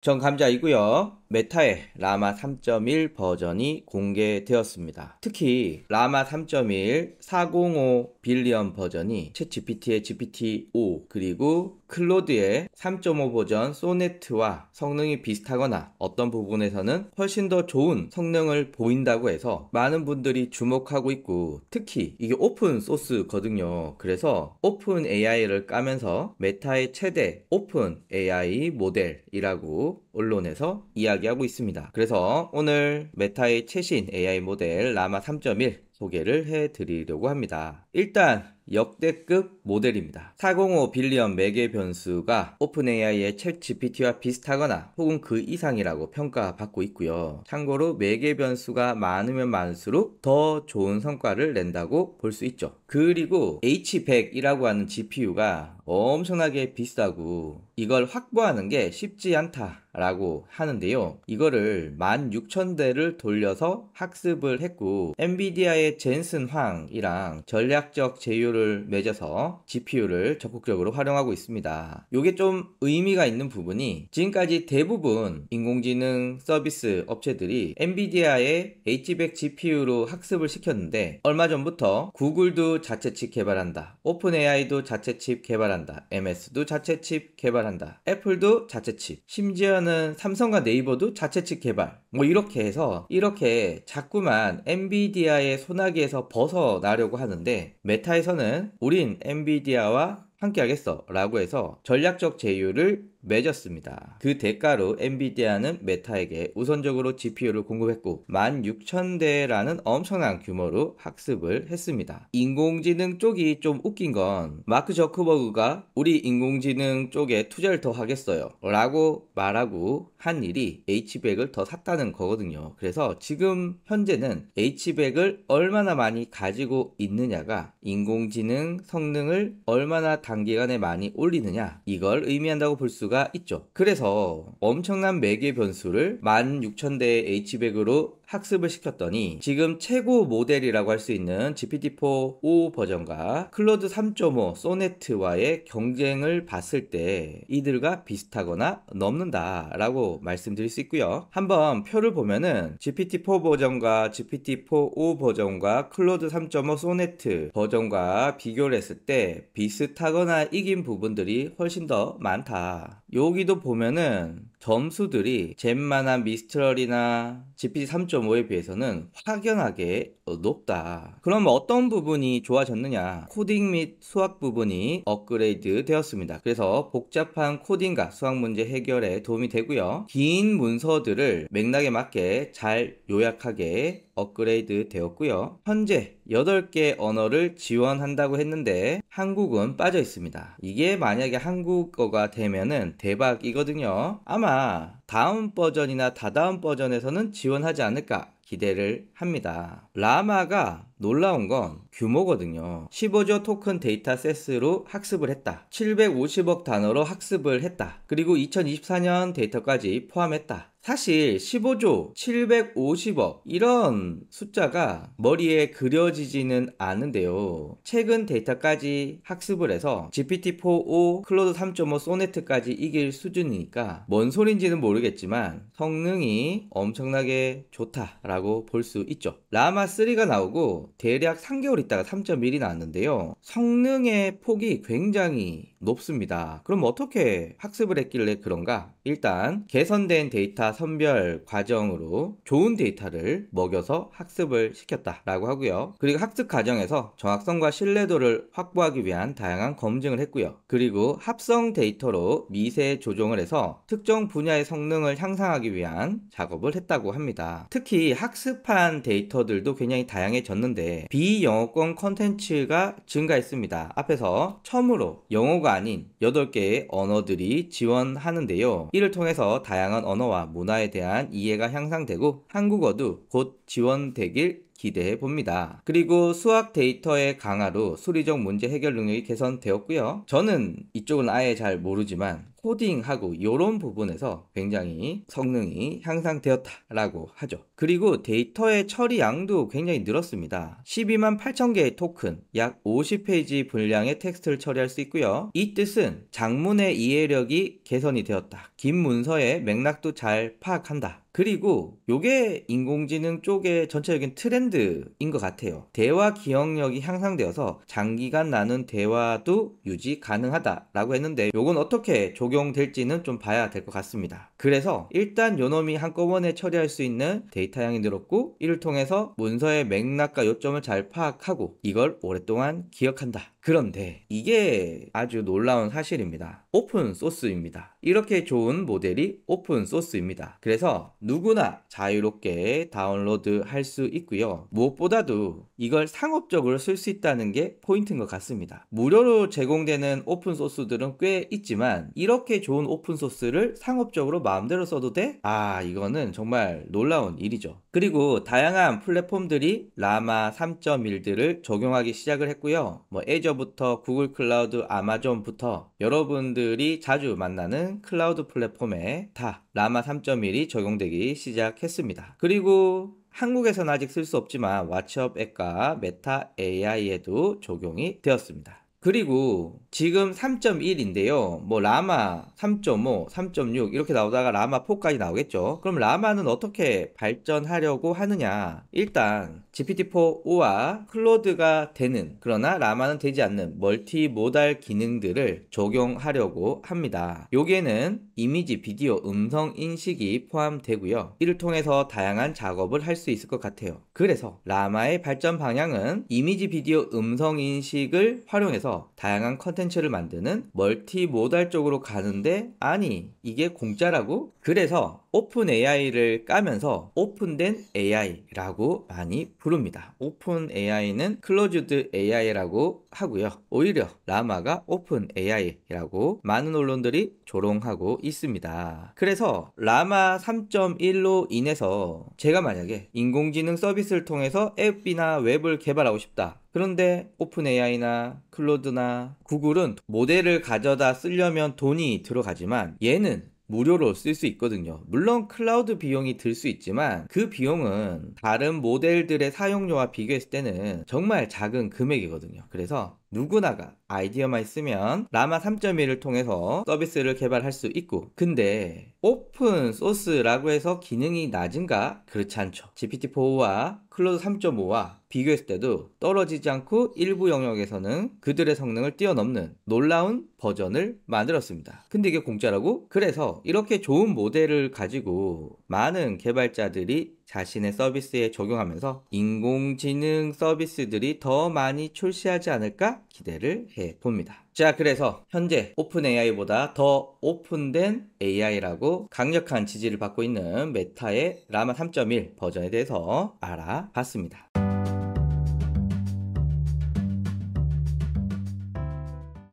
정감자이고요. 메타의 라마 3.1 버전이 공개되었습니다. 특히 라마 3.1 405 빌리언 버전이 챗 GPT의 GPT-5 그리고 클로드의 3.5 버전 소네트와 성능이 비슷하거나 어떤 부분에서는 훨씬 더 좋은 성능을 보인다고 해서 많은 분들이 주목하고 있고, 특히 이게 오픈 소스거든요. 그래서 오픈 AI를 까면서 메타의 최대 오픈 AI 모델이라고 언론에서 이야기하고 있습니다. 그래서 오늘 메타의 최신 AI 모델 라마 3.1 소개를 해드리려고 합니다. 일단 역대급 모델입니다. 405 빌리언 매개 변수가 오픈AI의 챗 GPT와 비슷하거나 혹은 그 이상이라고 평가받고 있고요. 참고로 매개 변수가 많으면 많을수록 더 좋은 성과를 낸다고 볼 수 있죠. 그리고 H100이라고 하는 GPU가 엄청나게 비싸고 이걸 확보하는 게 쉽지 않다라고 하는데요. 이거를 16,000대를 돌려서 학습을 했고, 엔비디아의 젠슨 황이랑 전략적 제휴를 맺어서 GPU를 적극적으로 활용하고 있습니다. 이게 좀 의미가 있는 부분이, 지금까지 대부분 인공지능 서비스 업체들이 엔비디아의 H100 GPU로 학습을 시켰는데, 얼마 전부터 구글도 자체 칩 개발한다, 오픈AI도 자체 칩 개발한다, MS도 자체 칩 개발한다, 애플도 자체 칩, 심지어는 삼성과 네이버도 자체 칩 개발, 뭐 이렇게 해서 이렇게 자꾸만 엔비디아의 소나기에서 벗어나려고 하는데, 메타에서는 우린 엔비디아와 함께 하겠어 라고 해서 전략적 제휴를 맺었습니다. 그 대가로 엔비디아는 메타에게 우선적으로 GPU를 공급했고 16,000대라는 엄청난 규모로 학습을 했습니다. 인공지능 쪽이 좀 웃긴 건, 마크 저커버그가 우리 인공지능 쪽에 투자를 더 하겠어요 라고 말하고 한 일이 H100을 더 샀다는 거거든요. 그래서 지금 현재는 H100을 얼마나 많이 가지고 있느냐가 인공지능 성능을 얼마나 단기간에 많이 올리느냐, 이걸 의미한다고 볼 수가 있죠. 그래서 엄청난 매개 변수를 16,000대의 H100으로 학습을 시켰더니 지금 최고 모델이라고 할 수 있는 GPT-4 5 버전과 클로드 3.5 소네트와의 경쟁을 봤을 때 이들과 비슷하거나 넘는다 라고 말씀드릴 수 있고요. 한번 표를 보면은 GPT-4 버전과 GPT-4 5 버전과 클로드 3.5 소네트 버전과 비교를 했을 때 비슷하거나 이긴 부분들이 훨씬 더 많다. 여기도 보면은 점수들이 젠만한 미스트럴이나 GPT 3.5에 비해서는 확연하게 높다. 그럼 어떤 부분이 좋아졌느냐? 코딩 및 수학 부분이 업그레이드 되었습니다. 그래서 복잡한 코딩과 수학 문제 해결에 도움이 되고요. 긴 문서들을 맥락에 맞게 잘 요약하게 업그레이드 되었고요. 현재 8개 언어를 지원한다고 했는데 한국은 빠져 있습니다. 이게 만약에 한국어가 되면은 대박이거든요. 아마 다음 버전이나 다다음 버전에서는 지원하지 않을까 기대를 합니다. 라마가 놀라운 건 규모거든요. 15조 토큰 데이터셋으로 학습을 했다. 750억 단어로 학습을 했다. 그리고 2024년 데이터까지 포함했다. 사실 15조 750억 이런 숫자가 머리에 그려지지는 않은데요. 최근 데이터까지 학습을 해서 GPT-4 5 클로드 3.5 소네트까지 이길 수준이니까 뭔 소린지는 모르겠지만 성능이 엄청나게 좋다라고 볼 수 있죠. 라마 3가 나오고 대략 3개월 있다가 3.1이 나왔는데요. 성능의 폭이 굉장히 높습니다. 그럼 어떻게 학습을 했길래 그런가? 일단 개선된 데이터 선별 과정으로 좋은 데이터를 먹여서 학습을 시켰다라고 하고요. 그리고 학습 과정에서 정확성과 신뢰도를 확보하기 위한 다양한 검증을 했고요. 그리고 합성 데이터로 미세 조정을 해서 특정 분야의 성능을 향상하기 위한 작업을 했다고 합니다. 특히 학습한 데이터들도 굉장히 다양해졌는데 비영어권 컨텐츠가 증가했습니다. 앞에서 처음으로 영어가 아닌 8개의 언어들이 지원하는데요. 이를 통해서 다양한 언어와 문화에 대한 이해가 향상되고 한국어도 곧 지원되길 기대해 봅니다. 그리고 수학 데이터의 강화로 수리적 문제 해결 능력이 개선되었고요. 저는 이쪽은 아예 잘 모르지만 코딩하고 이런 부분에서 굉장히 성능이 향상되었다라고 하죠. 그리고 데이터의 처리 양도 굉장히 늘었습니다. 12만 8천 개의 토큰, 약 50페이지 분량의 텍스트를 처리할 수 있고요. 이 뜻은 장문의 이해력이 개선이 되었다. 긴 문서의 맥락도 잘 파악한다. 그리고 요게 인공지능 쪽의 전체적인 트렌드인 것 같아요. 대화 기억력이 향상되어서 장기간 나눈 대화도 유지 가능하다라고 했는데 요건 어떻게 적용될지는 좀 봐야 될 것 같습니다. 그래서 일단 요놈이 한꺼번에 처리할 수 있는 데이터량이 늘었고, 이를 통해서 문서의 맥락과 요점을 잘 파악하고 이걸 오랫동안 기억한다. 그런데 이게 아주 놀라운 사실입니다. 오픈 소스입니다. 이렇게 좋은 모델이 오픈 소스입니다. 그래서 누구나 자유롭게 다운로드 할 수 있고요. 무엇보다도 이걸 상업적으로 쓸 수 있다는 게 포인트인 것 같습니다. 무료로 제공되는 오픈 소스들은 꽤 있지만 이렇게 좋은 오픈 소스를 상업적으로 마음대로 써도 돼? 이거는 정말 놀라운 일이죠. 그리고 다양한 플랫폼들이 라마 3.1들을 적용하기 시작을 했고요. 애저부터 구글 클라우드, 아마존부터 여러분들이 자주 만나는 클라우드 플랫폼에 다 라마 3.1이 적용되기 시작했습니다. 그리고 한국에서는 아직 쓸 수 없지만 왓츠업 앱과 메타 AI에도 적용이 되었습니다. 그리고 지금 3.1인데요. 라마 3.5, 3.6 이렇게 나오다가 라마 4까지 나오겠죠. 그럼 라마는 어떻게 발전하려고 하느냐? 일단 GPT-4와 클로드가 되는, 그러나 라마는 되지 않는 멀티모달 기능들을 적용하려고 합니다. 여기에는 이미지, 비디오, 음성 인식이 포함되고요. 이를 통해서 다양한 작업을 할 수 있을 것 같아요. 그래서 라마의 발전 방향은 이미지, 비디오, 음성 인식을 활용해서 다양한 컨텐츠를 만드는 멀티모달 쪽으로 가는데, 아니 이게 공짜라고? 그래서 오픈 AI를 까면서 오픈된 AI라고 많이 부릅니다. 오픈 AI는 클로즈드 AI라고 하고요. 오히려 라마가 오픈 AI라고 많은 언론들이 조롱하고 있습니다. 그래서 라마 3.1로 인해서 제가 만약에 인공지능 서비스를 통해서 앱이나 웹을 개발하고 싶다. 그런데 오픈 AI나 클로드나 구글은 모델을 가져다 쓰려면 돈이 들어가지만 얘는 무료로 쓸 수 있거든요. 물론 클라우드 비용이 들 수 있지만 그 비용은 다른 모델들의 사용료와 비교했을 때는 정말 작은 금액이거든요. 그래서 누구나가 아이디어만 있으면 라마 3.1을 통해서 서비스를 개발할 수 있고, 근데 오픈 소스라고 해서 기능이 낮은가? 그렇지 않죠. GPT-4와 클로드 3.5와 비교했을 때도 떨어지지 않고 일부 영역에서는 그들의 성능을 뛰어넘는 놀라운 버전을 만들었습니다. 근데 이게 공짜라고? 그래서 이렇게 좋은 모델을 가지고 많은 개발자들이 자신의 서비스에 적용하면서 인공지능 서비스들이 더 많이 출시하지 않을까 기대를 해봅니다. 자, 그래서 현재 오픈 AI보다 더 오픈된 AI라고 강력한 지지를 받고 있는 메타의 라마 3.1 버전에 대해서 알아봤습니다.